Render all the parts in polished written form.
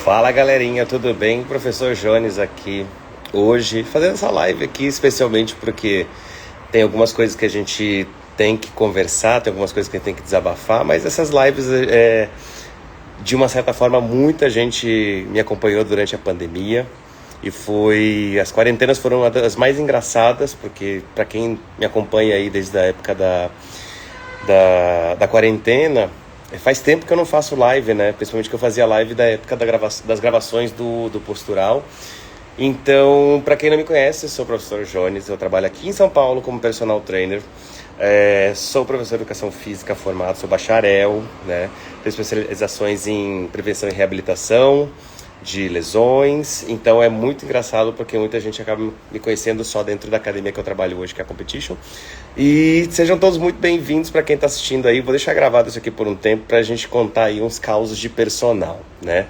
Fala galerinha, tudo bem? Professor Jones aqui hoje, fazendo essa live aqui especialmente porque tem algumas coisas que a gente tem que conversar, tem algumas coisas que a gente tem que desabafar, mas essas lives, de uma certa forma, muita gente me acompanhou durante a pandemia e as quarentenas foram uma das mais engraçadas, porque para quem me acompanha aí desde a época da quarentena, faz tempo que eu não faço live, né? Principalmente que eu fazia live da época das gravações do Postural. Então, para quem não me conhece, eu sou o professor Jones, eu trabalho aqui em São Paulo como personal trainer. Sou professor de educação física formado, sou bacharel, né? Tenho especializações em prevenção e reabilitação de lesões. Então é muito engraçado porque muita gente acaba me conhecendo só dentro da academia que eu trabalho hoje, que é a Competition. E sejam todos muito bem-vindos para quem está assistindo aí. Vou deixar gravado isso aqui por um tempo para a gente contar aí uns causos de personal, né?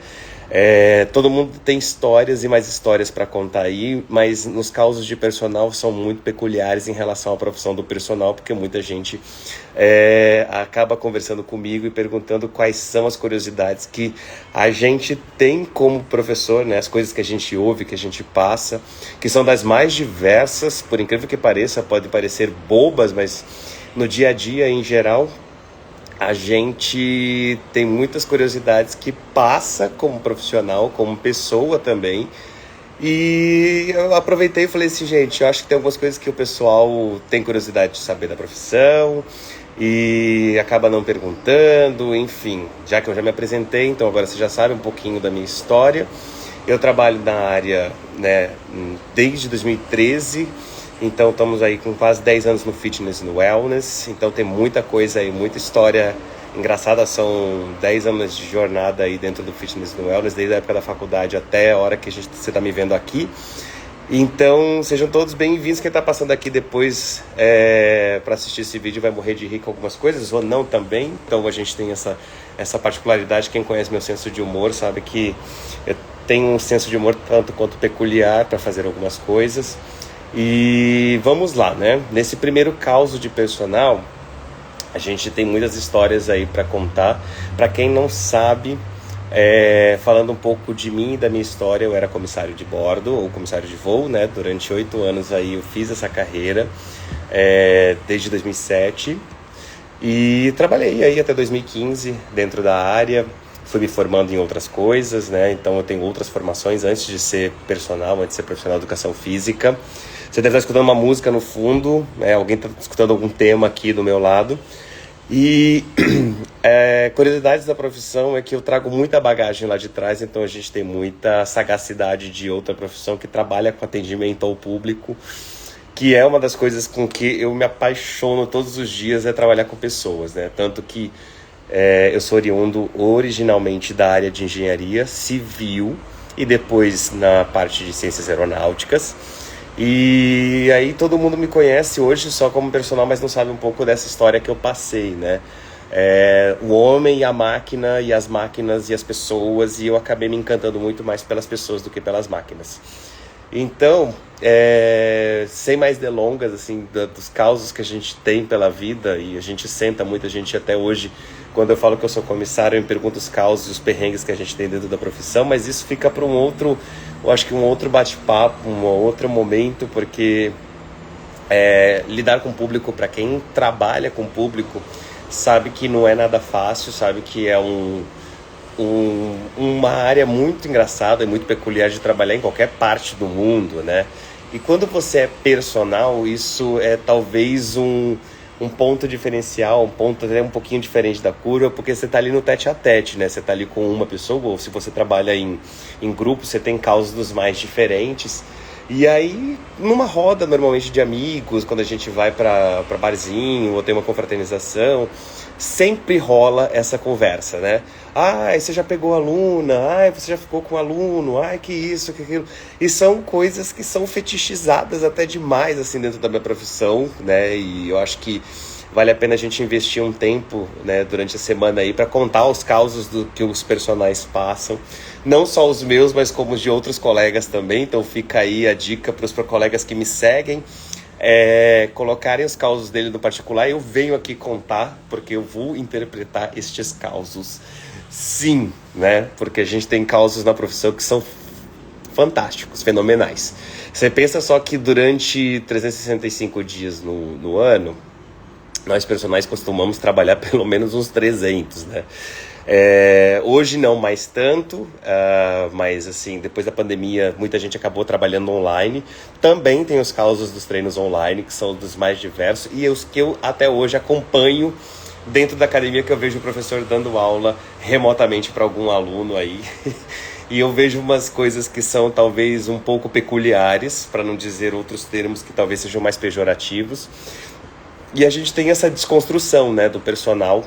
Todo mundo tem histórias e mais histórias para contar aí, mas nos causos de personal são muito peculiares em relação à profissão do personal, porque muita gente acaba conversando comigo e perguntando quais são as curiosidades que a gente tem como professor, né? As coisas que a gente ouve, que a gente passa, que são das mais diversas, por incrível que pareça, podem parecer bobas, mas no dia a dia, em geral, a gente tem muitas curiosidades que passa como profissional, como pessoa também. E eu aproveitei e falei assim, gente, eu acho que tem algumas coisas que o pessoal tem curiosidade de saber da profissão e acaba não perguntando, enfim. Já que eu já me apresentei, então agora você já sabe um pouquinho da minha história. Eu trabalho na área, né, desde 2013. Então estamos aí com quase 10 anos no fitness e no wellness, então tem muita coisa aí, muita história engraçada, são 10 anos de jornada aí dentro do fitness e no wellness, desde a época da faculdade até a hora que você está me vendo aqui. Então sejam todos bem-vindos, quem está passando aqui depois para assistir esse vídeo vai morrer de rir com algumas coisas, ou não também, então a gente tem essa particularidade, quem conhece meu senso de humor sabe que eu tenho um senso de humor tanto quanto peculiar para fazer algumas coisas. E vamos lá, né? Nesse primeiro caso de personal, a gente tem muitas histórias aí para contar. Para quem não sabe, falando um pouco de mim e da minha história, eu era comissário de bordo ou comissário de voo, né? Durante 8 anos aí eu fiz essa carreira, desde 2007. E trabalhei aí até 2015 dentro da área. Fui me formando em outras coisas, né? Então eu tenho outras formações antes de ser personal, antes de ser profissional de educação física. Você deve estar escutando uma música no fundo, né? Alguém está escutando algum tema aqui do meu lado. E curiosidades da profissão é que eu trago muita bagagem lá de trás, então a gente tem muita sagacidade de outra profissão que trabalha com atendimento ao público, que é uma das coisas com que eu me apaixono todos os dias, é trabalhar com pessoas, né? Tanto que eu sou oriundo originalmente da área de engenharia civil e depois na parte de ciências aeronáuticas. E aí todo mundo me conhece hoje só como personal, mas não sabe um pouco dessa história que eu passei, né? O homem e a máquina, e as máquinas e as pessoas, e eu acabei me encantando muito mais pelas pessoas do que pelas máquinas. Então, sem mais delongas, assim, dos causos que a gente tem pela vida, e a gente senta muita gente até hoje, quando eu falo que eu sou comissário, eu me pergunto os causos e os perrengues que a gente tem dentro da profissão, mas isso fica para um outro, eu acho que um outro bate-papo, um outro momento, porque lidar com o público, para quem trabalha com o público, sabe que não é nada fácil, sabe que é uma área muito engraçada e muito peculiar de trabalhar em qualquer parte do mundo, né? E quando você é personal, isso é talvez um ponto diferencial, um ponto até um pouquinho diferente da curva, porque você está ali no tete a tete, né? Você está ali com uma pessoa, ou se você trabalha em grupo, você tem causas dos mais diferentes. E aí, numa roda normalmente de amigos, quando a gente vai para barzinho ou tem uma confraternização, sempre rola essa conversa, né? Você já pegou aluna, você já ficou com aluno, que isso, que aquilo. E são coisas que são fetichizadas até demais, assim, dentro da minha profissão, né? E eu acho que vale a pena a gente investir um tempo, né, durante a semana aí para contar os causos do que os personagens passam. Não só os meus, mas como os de outros colegas também. Então fica aí a dica para os colegas que me seguem. Colocarem os causos dele no particular, eu venho aqui contar, porque eu vou interpretar estes causos. Sim, né? Porque a gente tem causos na profissão que são fantásticos, fenomenais. Você pensa só que durante 365 dias no ano, nós personagens costumamos trabalhar pelo menos uns 300, né? Hoje não mais tanto, mas assim, depois da pandemia, muita gente acabou trabalhando online. Também tem os causos dos treinos online, que são dos mais diversos, e os que eu até hoje acompanho dentro da academia, que eu vejo o professor dando aula remotamente para algum aluno aí. E eu vejo umas coisas que são talvez um pouco peculiares, para não dizer outros termos que talvez sejam mais pejorativos. E a gente tem essa desconstrução, né, do personal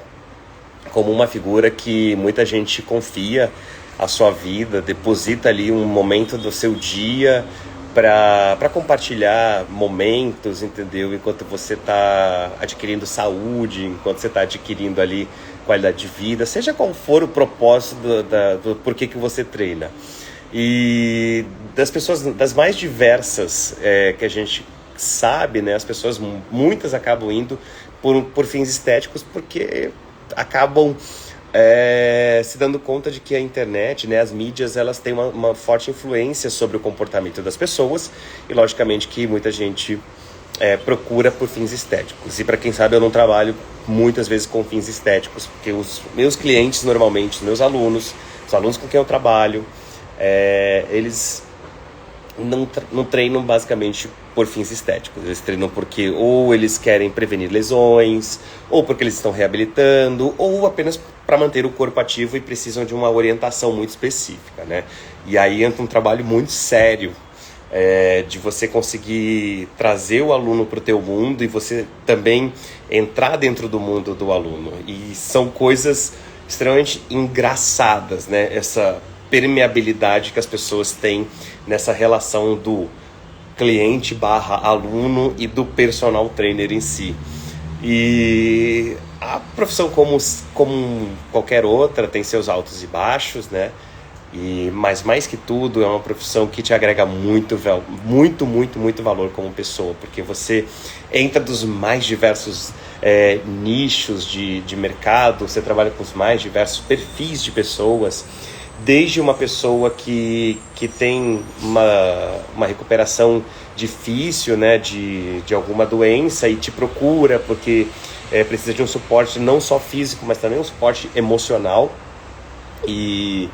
como uma figura que muita gente confia a sua vida, deposita ali um momento do seu dia para compartilhar momentos, entendeu? Enquanto você está adquirindo saúde, enquanto você está adquirindo ali qualidade de vida, seja qual for o propósito do porquê que você treina. E das pessoas, das mais diversas que a gente sabe, né? As pessoas, muitas acabam indo por fins estéticos, porque acabam se dando conta de que a internet, né, as mídias, elas têm uma forte influência sobre o comportamento das pessoas, e logicamente que muita gente procura por fins estéticos. E para quem sabe, eu não trabalho muitas vezes com fins estéticos, porque os meus clientes, normalmente, os meus alunos, os alunos com quem eu trabalho, eles não treinam basicamente por fins estéticos. Eles treinam porque ou eles querem prevenir lesões, ou porque eles estão reabilitando, ou apenas para manter o corpo ativo e precisam de uma orientação muito específica, né? E aí entra um trabalho muito sério de você conseguir trazer o aluno para o teu mundo e você também entrar dentro do mundo do aluno. E são coisas extremamente engraçadas, né? Essa permeabilidade que as pessoas têm nessa relação do cliente barra aluno e do personal trainer em si. E a profissão, como qualquer outra, tem seus altos e baixos, né? Mas mais que tudo, é uma profissão que te agrega muito valor como pessoa, porque você entra dos mais diversos nichos de mercado, você trabalha com os mais diversos perfis de pessoas, desde uma pessoa que tem uma recuperação difícil, né, de alguma doença e te procura porque precisa de um suporte não só físico, mas também um suporte emocional, e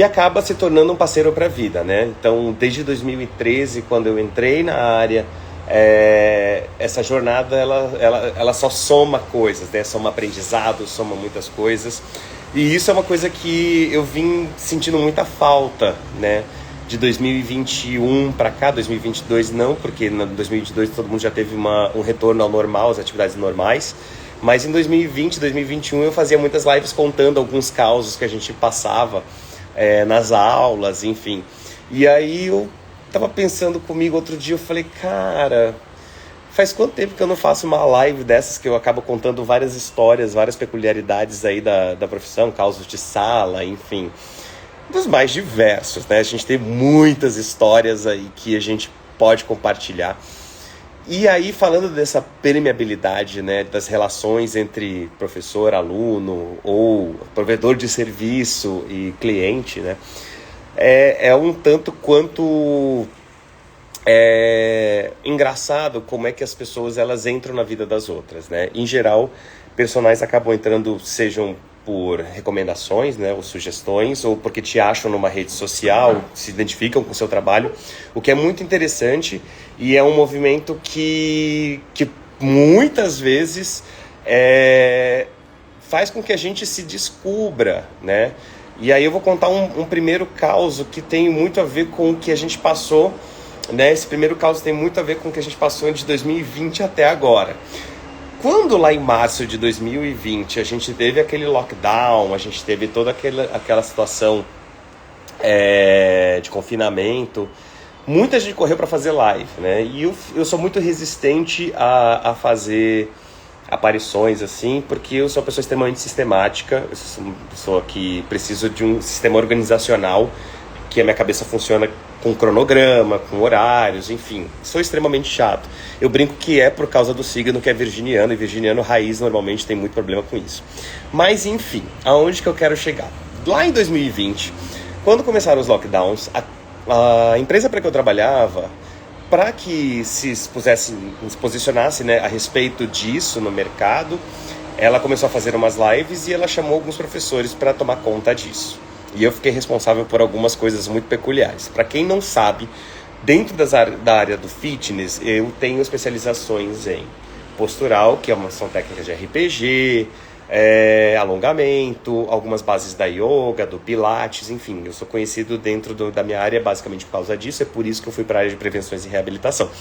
acaba se tornando um parceiro para a vida, né? Então, desde 2013, quando eu entrei na área, essa jornada ela só soma coisas, né? Soma aprendizado, soma muitas coisas. E isso é uma coisa que eu vim sentindo muita falta, né? De 2021 para cá, 2022 não, porque em 2022 todo mundo já teve um retorno ao normal, às atividades normais. Mas em 2020, 2021 eu fazia muitas lives contando alguns causos que a gente passava nas aulas, enfim. E aí eu tava pensando comigo outro dia, eu falei, cara, faz quanto tempo que eu não faço uma live dessas que eu acabo contando várias histórias, várias peculiaridades aí da profissão, causos de sala, enfim, dos mais diversos, né? A gente tem muitas histórias aí que a gente pode compartilhar. E aí, falando dessa permeabilidade, né, das relações entre professor, aluno, ou provedor de serviço e cliente, né, é um tanto quanto engraçado como é que as pessoas elas entram na vida das outras, né? Em geral, personagens acabam entrando, sejam por recomendações, né, ou sugestões, ou porque te acham numa rede social, se identificam com o seu trabalho, o que é muito interessante, e é um movimento que muitas vezes faz com que a gente se descubra, né? E aí eu vou contar um primeiro caso que tem muito a ver com o que a gente passou, né? Esse primeiro caso tem muito a ver com o que a gente passou de 2020 até agora. Quando lá em março de 2020 a gente teve aquele lockdown, a gente teve toda aquela situação de confinamento, muita gente correu para fazer live, né? E eu sou muito resistente a fazer aparições assim, porque eu sou uma pessoa extremamente sistemática, eu sou uma pessoa que preciso de um sistema organizacional, que a minha cabeça funciona com cronograma, com horários, enfim, sou extremamente chato. Eu brinco que é por causa do signo que é virginiano, e virginiano raiz normalmente tem muito problema com isso. Mas enfim, aonde que eu quero chegar? lá em 2020, quando começaram os lockdowns, a empresa para que eu trabalhava, para que se posicionasse, né, a respeito disso no mercado, ela começou a fazer umas lives e ela chamou alguns professores para tomar conta disso. E eu fiquei responsável por algumas coisas muito peculiares. Para quem não sabe, dentro da área do fitness, eu tenho especializações em postural, que são técnicas de RPG, alongamento, algumas bases da yoga, do pilates, enfim. Eu sou conhecido dentro da minha área basicamente por causa disso, é por isso que eu fui para a área de prevenções e reabilitação.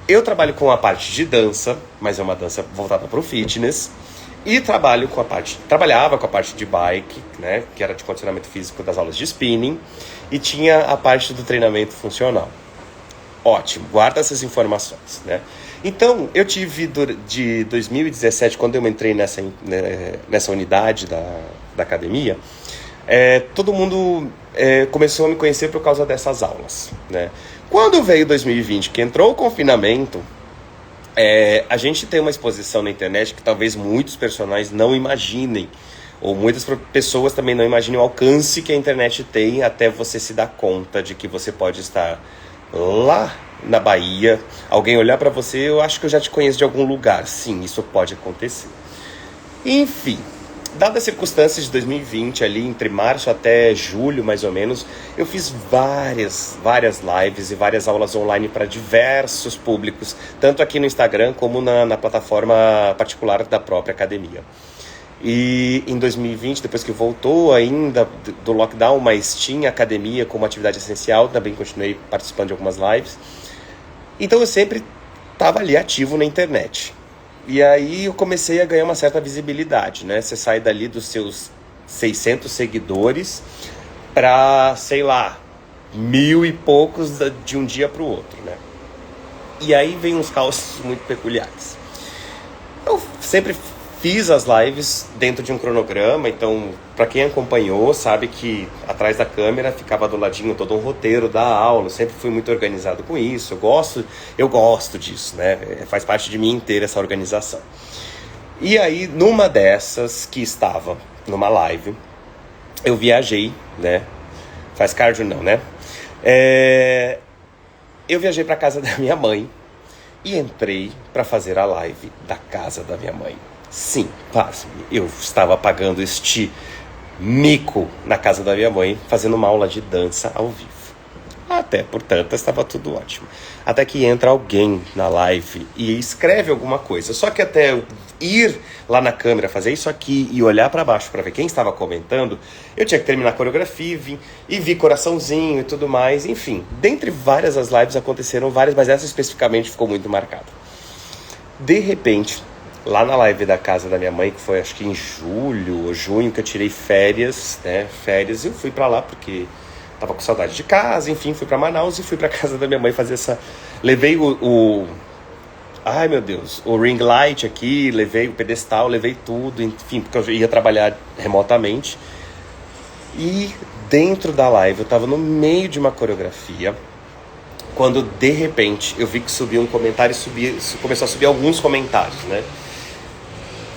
Eu trabalho com a parte de dança, mas é uma dança voltada para o fitness, e trabalhava com a parte de bike, né, que era de condicionamento físico das aulas de spinning, e tinha a parte do treinamento funcional. Ótimo, guarda essas informações, né? Então, eu tive de 2017, quando eu entrei nessa unidade da academia, todo mundo começou a me conhecer por causa dessas aulas, né? Quando veio 2020, que entrou o confinamento, a gente tem uma exposição na internet que talvez muitos personagens não imaginem, ou muitas pessoas também não imaginem o alcance que a internet tem até você se dar conta de que você pode estar lá na Bahia, alguém olhar para você, eu acho que eu já te conheço de algum lugar. Sim, isso pode acontecer. Enfim, dadas as circunstâncias de 2020, ali entre março até julho, mais ou menos, eu fiz várias lives e várias aulas online para diversos públicos, tanto aqui no Instagram como na plataforma particular da própria academia. E em 2020, depois que voltou ainda do lockdown, mas tinha academia como atividade essencial, também continuei participando de algumas lives. Então eu sempre estava ali ativo na internet. E aí eu comecei a ganhar uma certa visibilidade, né? Você sai dali dos seus 600 seguidores para, sei lá, 1000 e poucos de um dia para o outro, né? E aí vem uns causos muito peculiares. Eu sempre fiz as lives dentro de um cronograma, então para quem acompanhou sabe que atrás da câmera ficava do ladinho todo um roteiro da aula, eu sempre fui muito organizado com isso, eu gosto disso, né? Faz parte de mim inteira essa organização. E aí numa dessas que estava numa live, eu viajei, né? Faz cardio não, né? Eu viajei para casa da minha mãe e entrei para fazer a live da casa da minha mãe. Sim, pasme, eu estava pagando este mico na casa da minha mãe, fazendo uma aula de dança ao vivo. Até, portanto, estava tudo ótimo. Até que entra alguém na live e escreve alguma coisa. Só que até eu ir lá na câmera, fazer isso aqui e olhar para baixo para ver quem estava comentando, eu tinha que terminar a coreografia e vi coraçãozinho e tudo mais. Enfim, dentre várias as lives aconteceram várias, mas essa especificamente ficou muito marcada. De repente, lá na live da casa da minha mãe, que foi acho que em julho ou junho que eu tirei férias, né? Férias, eu fui pra lá porque tava com saudade de casa, enfim, fui pra Manaus e fui pra casa da minha mãe fazer essa... Levei ai meu Deus, o ring light aqui, levei o pedestal, levei tudo, enfim, porque eu ia trabalhar remotamente. E dentro da live, eu tava no meio de uma coreografia, quando de repente eu vi que subiu um comentário e começou a subir alguns comentários, né?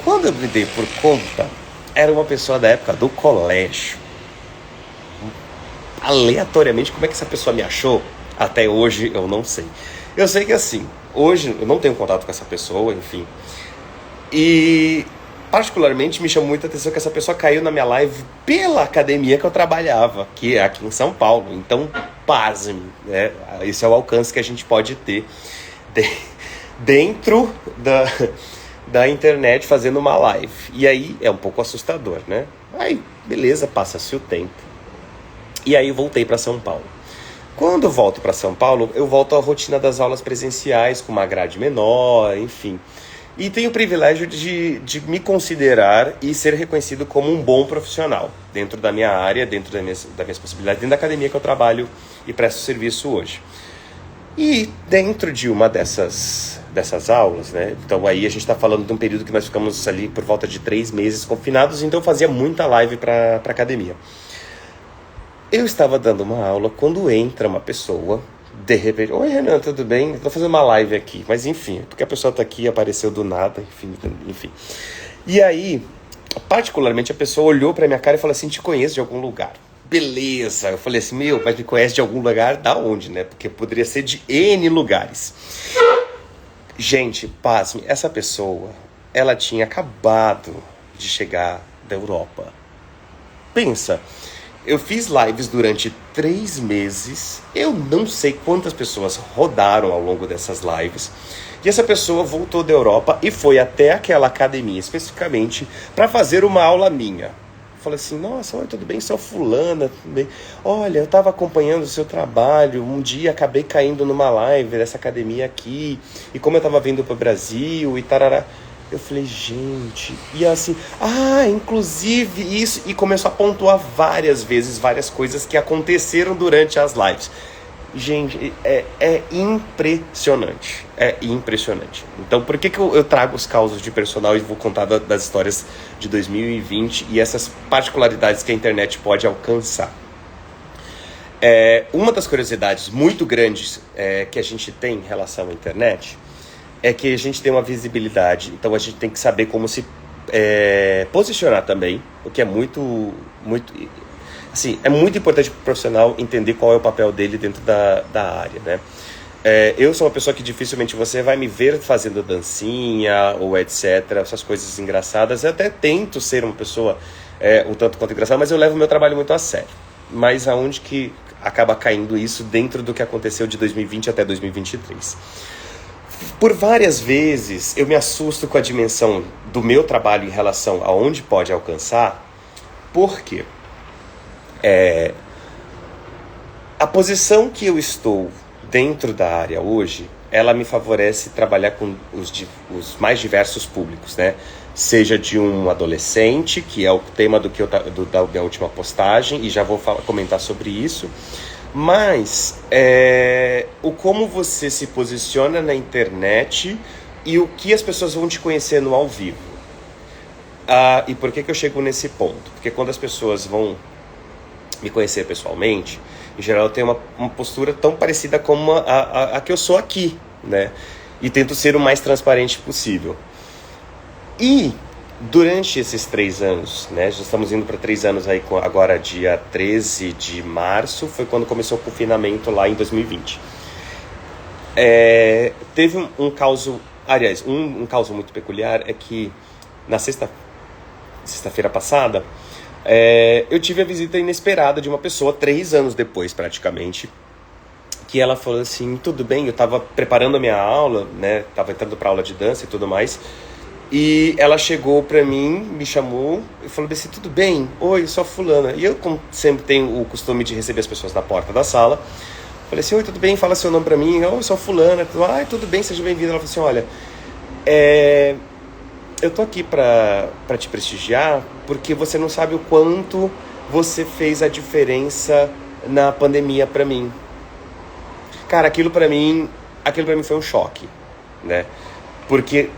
Quando eu me dei por conta, era uma pessoa da época do colégio. Aleatoriamente, como é que essa pessoa me achou? Até hoje eu não sei. Eu sei que assim, hoje eu não tenho contato com essa pessoa, enfim. E particularmente me chamou muita atenção que essa pessoa caiu na minha live pela academia que eu trabalhava, que é aqui em São Paulo. Então, pasme, né? Esse é o alcance que a gente pode ter dentro da internet fazendo uma live. E aí é um pouco assustador, né? Aí, beleza, passa-se o tempo. E aí voltei para São Paulo. Quando eu volto para São Paulo, eu volto à rotina das aulas presenciais, com uma grade menor, enfim. E tenho o privilégio de me considerar e ser reconhecido como um bom profissional dentro da minha área, dentro das minhas possibilidades, dentro da academia que eu trabalho e presto serviço hoje. E dentro de uma dessas aulas, né? Então aí a gente está falando de um período que nós ficamos ali por volta de 3 meses confinados, então eu fazia muita live para academia. Eu estava dando uma aula quando entra uma pessoa, de repente, oi Renan, tudo bem? Estou fazendo uma live aqui, mas enfim, porque a pessoa está aqui, apareceu do nada, enfim. E aí particularmente a pessoa olhou pra minha cara e falou assim, te conheço de algum lugar. Beleza, eu falei assim, mas me conhece de algum lugar? Da onde, né? Porque poderia ser de N lugares. Gente, pasme, essa pessoa, ela tinha acabado de chegar da Europa. Pensa, eu fiz lives durante 3 meses, eu não sei quantas pessoas rodaram ao longo dessas lives, e essa pessoa voltou da Europa e foi até aquela academia especificamente para fazer uma aula minha. Falei assim, nossa, oi, tudo bem? Sou fulana, tudo bem? Olha, eu estava acompanhando o seu trabalho, um dia acabei caindo numa live dessa academia aqui, e como eu estava vindo para o Brasil e tarará, eu falei, gente, e assim, inclusive isso, e começou a pontuar várias vezes, várias coisas que aconteceram durante as lives. Gente, é impressionante. É impressionante. Então, por que eu trago os causos de personal e vou contar das histórias de 2020 e essas particularidades que a internet pode alcançar? Uma das curiosidades muito grandes que a gente tem em relação à internet é que a gente tem uma visibilidade. Então, a gente tem que saber como se posicionar também, o que é muito assim, é muito importante para o profissional entender qual é o papel dele dentro da área, né? Eu sou uma pessoa que dificilmente você vai me ver fazendo dancinha ou etc, essas coisas engraçadas. Eu até tento ser uma pessoa um tanto quanto engraçada, mas eu levo o meu trabalho muito a sério. Mas aonde que acaba caindo isso dentro do que aconteceu de 2020 até 2023? Por várias vezes eu me assusto com a dimensão do meu trabalho em relação a onde pode alcançar. Por quê? A posição que eu estou dentro da área hoje, ela me favorece trabalhar com os mais diversos públicos, né? Seja de um adolescente, que é o tema da minha última postagem, e já vou comentar sobre isso, mas o como você se posiciona na internet e o que as pessoas vão te conhecer no ao vivo. E por que eu chego nesse ponto? Porque quando as pessoas vão me conhecer pessoalmente, em geral eu tenho uma postura tão parecida como a que eu sou aqui, né? E tento ser o mais transparente possível. E durante esses 3 anos, né? Já estamos indo para 3 anos aí, agora dia 13 de março, foi quando começou o confinamento lá em 2020. Teve um caso, aliás, um caso muito peculiar é que na sexta-feira passada, eu tive a visita inesperada de uma pessoa 3 anos depois, praticamente, que ela falou assim, tudo bem, eu estava preparando a minha aula, né, estava entrando para aula de dança e tudo mais, e ela chegou para mim, me chamou e falou assim, tudo bem? Oi, eu sou a fulana. E eu, como sempre tenho o costume de receber as pessoas na porta da sala, falei assim, oi, tudo bem? Fala seu nome para mim. Eu sou a fulana. Tudo bem, seja bem-vinda. Ela falou assim, olha, eu tô aqui pra te prestigiar porque você não sabe o quanto você fez a diferença na pandemia pra mim. Cara, aquilo pra mim foi um choque, né? Porque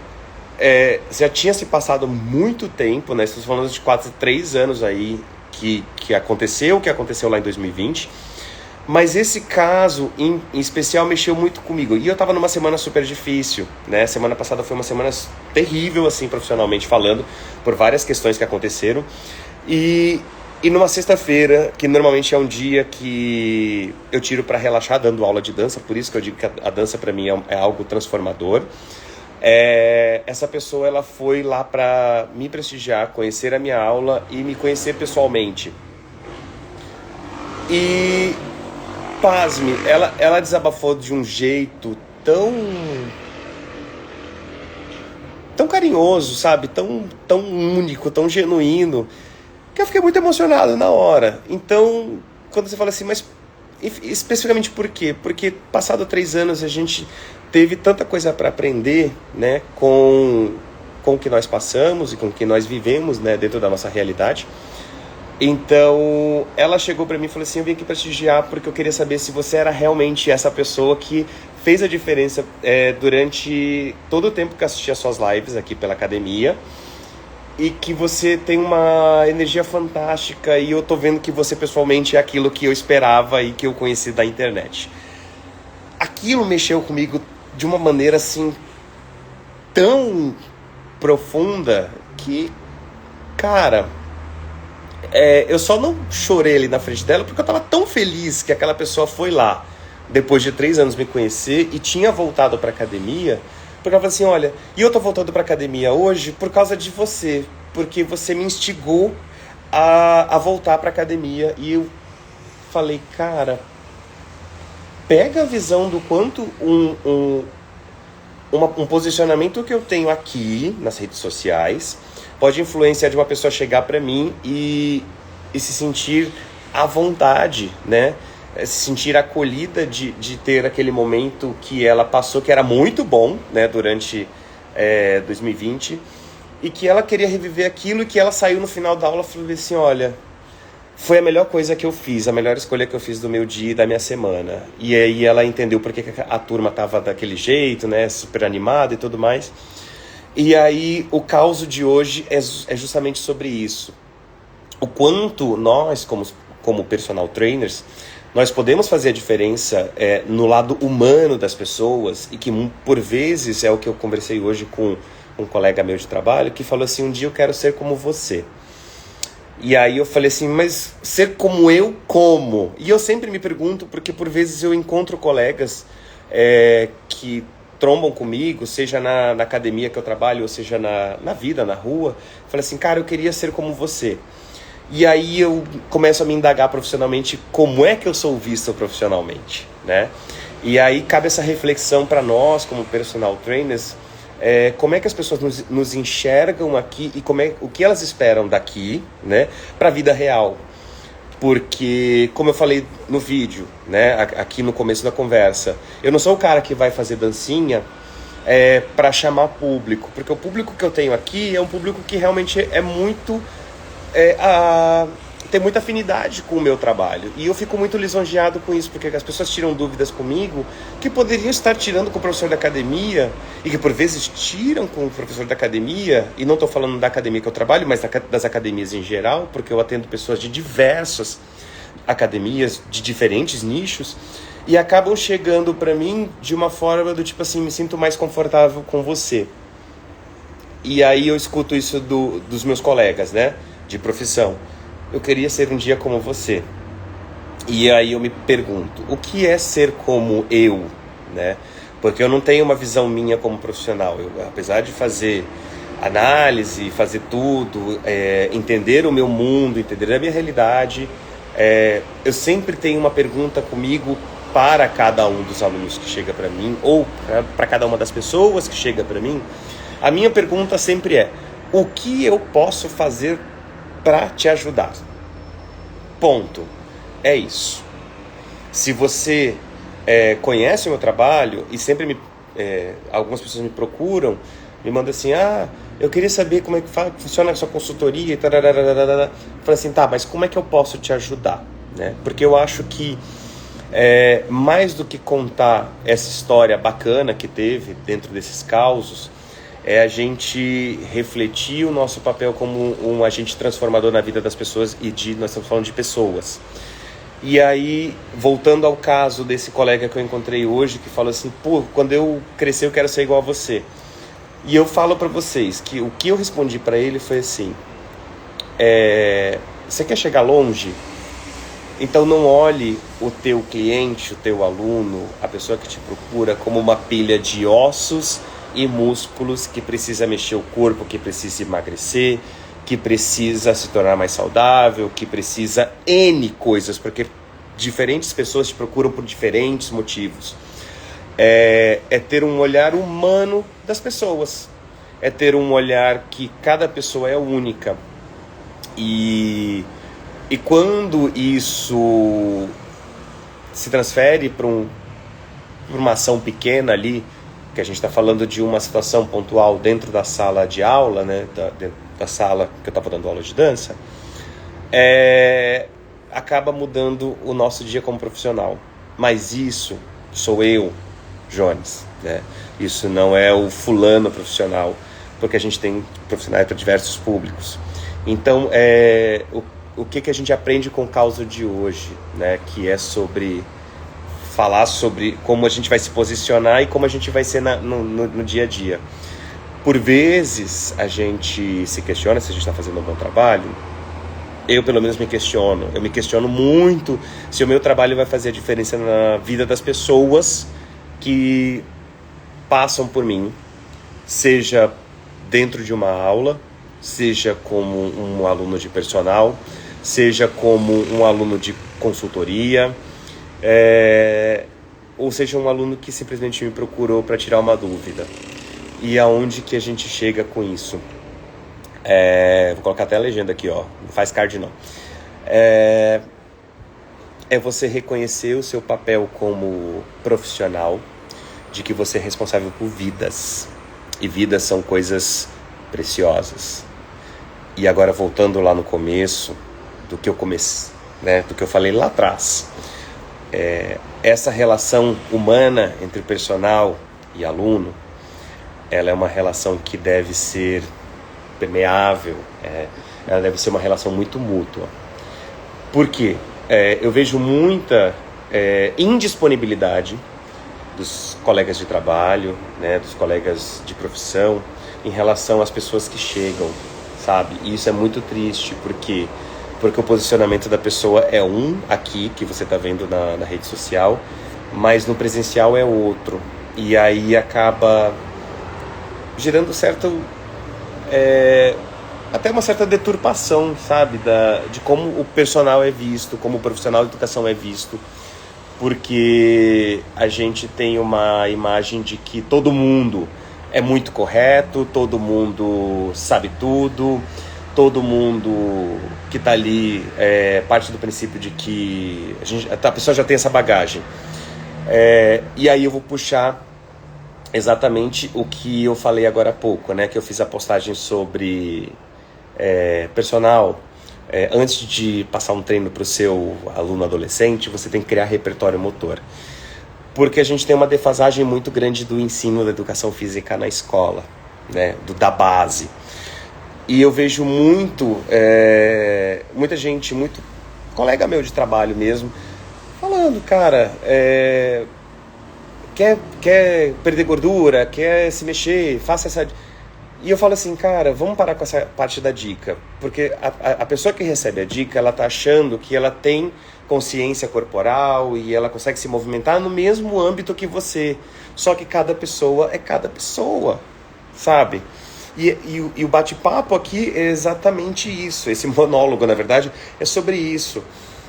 já tinha se passado muito tempo, né? Estamos falando de 3 anos aí que aconteceu, lá em 2020. Mas esse caso, em especial, mexeu muito comigo. E eu tava numa semana super difícil, né? Semana passada foi uma semana terrível, assim, profissionalmente falando, por várias questões que aconteceram. E numa sexta-feira, que normalmente é um dia que eu tiro para relaxar dando aula de dança, por isso que eu digo que a dança para mim é algo transformador. Essa pessoa, ela foi lá para me prestigiar, conhecer a minha aula e me conhecer pessoalmente. E pasme, ela desabafou de um jeito tão carinhoso, sabe? Tão único, tão genuíno, que eu fiquei muito emocionado na hora. Então, quando você fala assim, mas especificamente por quê? Porque passado 3 anos a gente teve tanta coisa para aprender, né? Com o que nós passamos e com o que nós vivemos, né? Dentro da nossa realidade. Então, ela chegou pra mim e falou assim, eu vim aqui prestigiar porque eu queria saber se você era realmente essa pessoa que fez a diferença durante todo o tempo que assisti as suas lives aqui pela academia e que você tem uma energia fantástica e eu tô vendo que você pessoalmente é aquilo que eu esperava e que eu conheci da internet. Aquilo mexeu comigo de uma maneira assim tão profunda que, cara, eu só não chorei ali na frente dela porque eu tava tão feliz que aquela pessoa foi lá, depois de 3 anos me conhecer e tinha voltado pra academia, porque ela falou assim, olha, e eu tô voltando pra academia hoje por causa de você, porque você me instigou a voltar pra academia. E eu falei, cara, pega a visão do quanto um posicionamento que eu tenho aqui nas redes sociais pode influenciar de uma pessoa chegar pra mim e se sentir à vontade, né? Se sentir acolhida de ter aquele momento que ela passou, que era muito bom, né, durante 2020, e que ela queria reviver aquilo, e que ela saiu no final da aula e falou assim, olha, foi a melhor coisa que eu fiz, a melhor escolha que eu fiz do meu dia e da minha semana. E aí ela entendeu porque que a turma tava daquele jeito, né, super animada e tudo mais. E aí o caos de hoje é justamente sobre isso. O quanto nós, como personal trainers, nós podemos fazer a diferença no lado humano das pessoas, e que por vezes é o que eu conversei hoje com um colega meu de trabalho, que falou assim, um dia eu quero ser como você. E aí eu falei assim, mas ser como eu, como? E eu sempre me pergunto, porque por vezes eu encontro colegas que trombam comigo, seja na academia que eu trabalho, ou seja na vida, na rua. Falei assim, cara, eu queria ser como você. E aí eu começo a me indagar profissionalmente como é que eu sou visto profissionalmente, né? E aí cabe essa reflexão para nós, como personal trainers, como é que as pessoas nos enxergam aqui e o que elas esperam daqui, né, para a vida real. Porque, como eu falei no vídeo, né, aqui no começo da conversa, eu não sou o cara que vai fazer dancinha para chamar público, porque o público que eu tenho aqui é um público que realmente é muito... tem muita afinidade com o meu trabalho, e eu fico muito lisonjeado com isso, porque as pessoas tiram dúvidas comigo que poderiam estar tirando com o professor da academia, e que por vezes tiram com o professor da academia, e não estou falando da academia que eu trabalho, mas das academias em geral, porque eu atendo pessoas de diversas academias, de diferentes nichos, e acabam chegando para mim de uma forma do tipo assim, me sinto mais confortável com você. E aí eu escuto isso dos meus colegas, né, de profissão. Eu queria ser um dia como você. E aí eu me pergunto, o que é ser como eu, né? Porque eu não tenho uma visão minha como profissional. Apesar de fazer análise, fazer tudo, entender o meu mundo, entender a minha realidade, eu sempre tenho uma pergunta comigo para cada um dos alunos que chega para mim, ou para cada uma das pessoas que chega para mim. A minha pergunta sempre é, o que eu posso fazer para te ajudar? Ponto. É isso. Se você conhece o meu trabalho, e sempre algumas pessoas me procuram, me mandam assim, eu queria saber como é que funciona a sua consultoria e tararararara. Falei assim, tá, mas como é que eu posso te ajudar? Né? Porque eu acho que mais do que contar essa história bacana que teve dentro desses causos, é a gente refletir o nosso papel como um agente transformador na vida das pessoas, nós estamos falando de pessoas. E aí, voltando ao caso desse colega que eu encontrei hoje, que falou assim, pô, quando eu crescer eu quero ser igual a você. E eu falo para vocês que o que eu respondi para ele foi assim, você quer chegar longe? Então não olhe o teu cliente, o teu aluno, a pessoa que te procura como uma pilha de ossos e músculos que precisa mexer o corpo, que precisa emagrecer, que precisa se tornar mais saudável, que precisa N coisas, porque diferentes pessoas te procuram por diferentes motivos. É ter um olhar humano das pessoas, é ter um olhar que cada pessoa é única. E quando isso se transfere para uma ação pequena ali, que a gente está falando de uma situação pontual dentro da sala de aula, né, dentro da sala que eu estava dando aula de dança, acaba mudando o nosso dia como profissional. Mas isso sou eu, Jones, né? Isso não é o fulano profissional, porque a gente tem profissionais para diversos públicos. Então, o que a gente aprende com o caso de hoje, né, que é sobre falar sobre como a gente vai se posicionar e como a gente vai ser no dia a dia. Por vezes a gente se questiona se a gente está fazendo um bom trabalho. Eu, pelo menos, me questiono. Eu me questiono muito se o meu trabalho vai fazer a diferença na vida das pessoas que passam por mim, seja dentro de uma aula, seja como um aluno de personal, seja como um aluno de consultoria, ou seja, um aluno que simplesmente me procurou para tirar uma dúvida. E aonde que a gente chega com isso? Vou colocar até a legenda aqui, ó. Não faz card não. É você reconhecer o seu papel como profissional, de que você é responsável por vidas. E vidas são coisas preciosas. E agora voltando lá no começo, do que eu comecei, né, do que eu falei lá atrás. Essa relação humana entre personal e aluno, ela é uma relação que deve ser permeável, ela deve ser uma relação muito mútua. Por quê? Eu vejo muita indisponibilidade dos colegas de trabalho, né, dos colegas de profissão, em relação às pessoas que chegam, sabe? E isso é muito triste, porque o posicionamento da pessoa é aqui, que você está vendo na rede social, mas no presencial é outro. E aí acaba gerando até uma certa deturpação, sabe, de como o personal é visto, como o profissional de educação é visto, porque a gente tem uma imagem de que todo mundo é muito correto, todo mundo sabe tudo, todo mundo que está ali parte do princípio de que a pessoa já tem essa bagagem. E aí eu vou puxar exatamente o que eu falei agora há pouco, né? Que eu fiz a postagem sobre personal. Antes de passar um treino para o seu aluno adolescente, você tem que criar repertório motor. Porque a gente tem uma defasagem muito grande do ensino da educação física na escola, né? Da base. E eu vejo muita gente, muito colega meu de trabalho mesmo, falando, cara, quer perder gordura, quer se mexer, faça essa... E eu falo assim, cara, vamos parar com essa parte da dica. Porque a pessoa que recebe a dica, ela tá achando que ela tem consciência corporal e ela consegue se movimentar no mesmo âmbito que você. Só que cada pessoa é cada pessoa, sabe? E o bate-papo aqui é exatamente isso. Esse monólogo, na verdade, é sobre isso.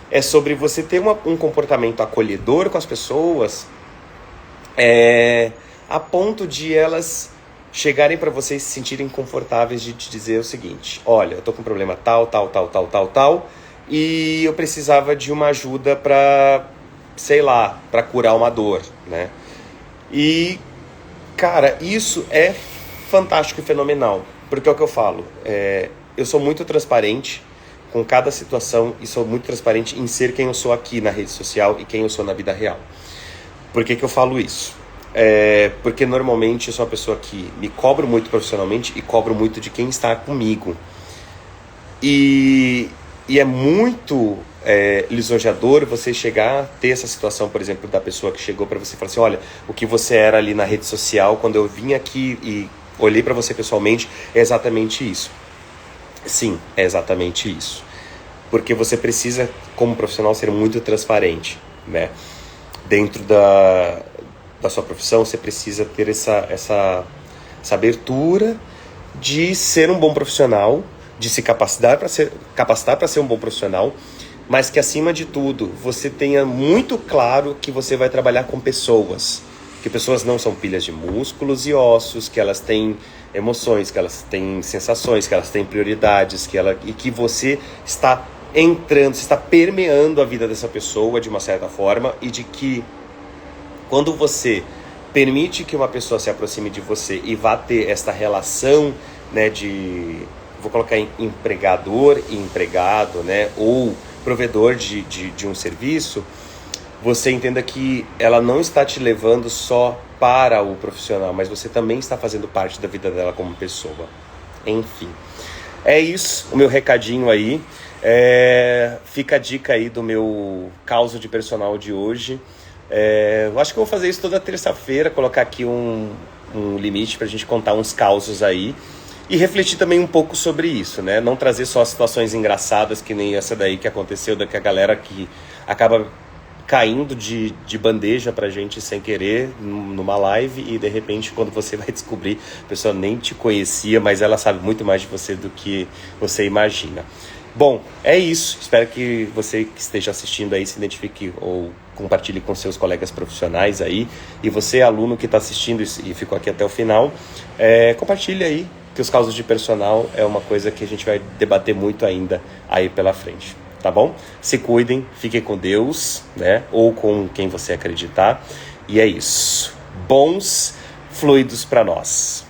É sobre você ter um comportamento acolhedor com as pessoas, a ponto de elas chegarem para vocês se sentirem confortáveis de te dizer o seguinte: olha, eu tô com um problema tal, e eu precisava de uma ajuda para, sei lá, para curar uma dor, né? E, cara, isso é fantástico e fenomenal, porque é o que eu falo, eu sou muito transparente com cada situação e sou muito transparente em ser quem eu sou aqui na rede social e quem eu sou na vida real. Por que eu falo isso? Porque normalmente eu sou uma pessoa que me cobro muito profissionalmente e cobro muito de quem está comigo. E é muito lisonjeador você chegar a ter essa situação, por exemplo, da pessoa que chegou para você e falou assim: olha, o que você era ali na rede social, quando eu vim aqui e olhei para você pessoalmente, é exatamente isso. Sim, é exatamente isso. Porque você precisa, como profissional, ser muito transparente, né? Dentro da sua profissão, você precisa ter essa abertura de ser um bom profissional, de se capacitar para ser um bom profissional, mas que, acima de tudo, você tenha muito claro que você vai trabalhar com pessoas, que pessoas não são pilhas de músculos e ossos, que elas têm emoções, que elas têm sensações, que elas têm prioridades, e que você está entrando, você está permeando a vida dessa pessoa de uma certa forma, e de que quando você permite que uma pessoa se aproxime de você e vá ter esta relação, né, vou colocar empregador e empregado, né, ou provedor de um serviço, você entenda que ela não está te levando só para o profissional, mas você também está fazendo parte da vida dela como pessoa. Enfim, é isso, o meu recadinho aí. Fica a dica aí do meu caos de personal de hoje. Eu acho que eu vou fazer isso toda terça-feira, colocar aqui um um limite pra gente contar uns causos aí e refletir também um pouco sobre isso, né? Não trazer só situações engraçadas que nem essa daí que aconteceu, da que a galera que acaba caindo de bandeja pra gente sem querer numa live e de repente quando você vai descobrir, a pessoa nem te conhecia, mas ela sabe muito mais de você do que você imagina. Bom, é isso. Espero que você que esteja assistindo aí se identifique ou compartilhe com seus colegas profissionais aí. E você, aluno que está assistindo e ficou aqui até o final, compartilhe aí, que os causos de personal é uma coisa que a gente vai debater muito ainda aí pela frente. Tá bom? Se cuidem, fiquem com Deus, né? Ou com quem você acreditar. E é isso. Bons fluidos para nós.